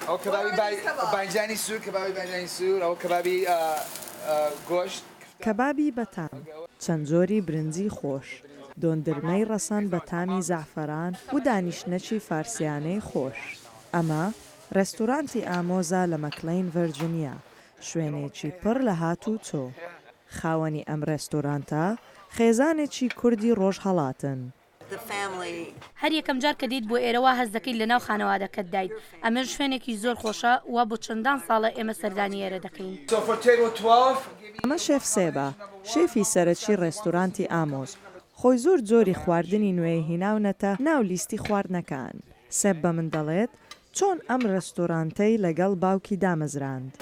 ئەو کەبابی بانجانی سوور کەبابی بانجانی سوور ئەو کەبابی گۆشت کەبابی بەتام چەند جۆری برنجی خۆش دۆندرمەی ڕەسەن بە تامی زەعفەران و دانیشتنەکی فارسیانەی خۆش ئەمە ڕێستورانتی ئامۆزە لە مەکلەین ڤەرجینیا شوێنێکی پڕ لە هات و چۆ خاوەنی ئەم ڕێستورانتە خێزانێکی کوردی ڕۆژهەڵاتن هەر یەکەم جار کە دیت بۆ ئێرەوە هەست دەکەیت لە ناو خانەوادەکەت دایت ئەمە شوێنێکی زۆر خۆشە و بۆ چەندان ساڵە ئێمە سەردانی ئێرە دەکەین ئەمە شێف سێبە شێفی سەرەکی ڕێستورانتی ئامۆز خۆی زۆر جۆری خواردنی نوێی هیناونەتە ناو لیستی خواردنەکان سێب بە من دەڵێت چۆن ئەم ڕێستورانتەی لەگەڵ باوکی دامەزراند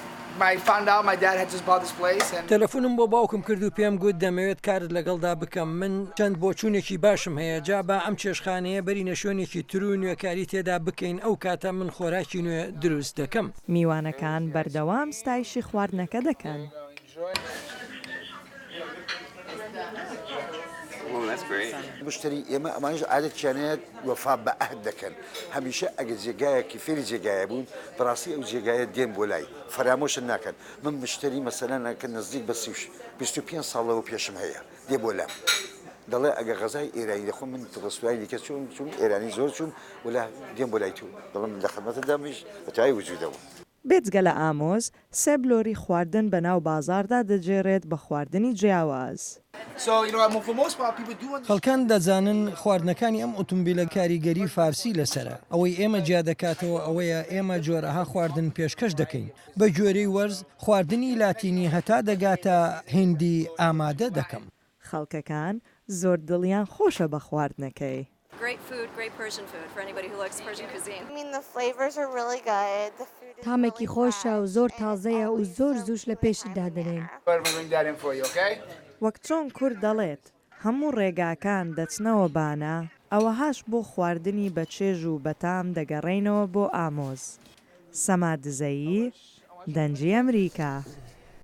تەلەفۆنم بۆ باوکم کرد و پێم گوت دەمەوێت کارت لەگەڵدا بکەم من چەند بۆچوونێکی باشم هەیە جا بە ئەم چێشخانەیە بەرینە شوێنێکی تر و نوێکاری تێدا بکەین ئەو کاتە من خۆراکی نوێ دروست دەکەم میوانەکان بەردەوام ستایشی خواردنەکە دەکەن مشتری ئێمە ئەمانش عادەتیانەیە وەفا بە ئەهد دەکەن هەمیشە ئەگە جێگایەکی فێری جێگایە بوون بەڕاستی ئەو جێگایە دێن بۆ لای فەرامۆشن ناکەن من مشتری مەسەلەنەکە نزیک بە 25 ساڵەوە پێشم هەیە دێ بۆ لام دەڵێ ئەگە غەزای ئێرانی دەخۆم من ڕستوای دیکە چوون ئێرانی زۆر چوون ولا دێن بۆ لای تو دەڵم لە خەمەتەدامیش بەتای وجودەوە بێجگە لە ئامۆز سێ بلۆری خواردن بە ناو بازاردا دەجێڕێت بە خواردنی جیاواز. خەڵکان دەزانن خواردنەکانی ئەم ئۆتۆمبیلە کاریگەری فارسی لەسرە ئەوەی ئێمە جیا دەکاتەوە ئەوەیە ئێمە جۆرەها خواردن پێشکەش دەکەین بە جۆرەی وەرز خواردنی لاتینی هەتا دەگاتە هندی ئامادە دەکەم. خەڵکەکان زۆر دڵیان خۆشە بە خواردنەکەی. تامێکی خۆشە و زۆر تازەیە و زۆر زوش لە پێشدا دەرێن. وەک چۆن کورد دەڵێت هەموو ڕێگاکان دەچنەوە بانە ئەوەهاش بۆ خواردنی بە چێژ و بەتام دەگەڕێنەوە بۆ ئامۆز. سەما دزەیی دەنجی ئەمریکا.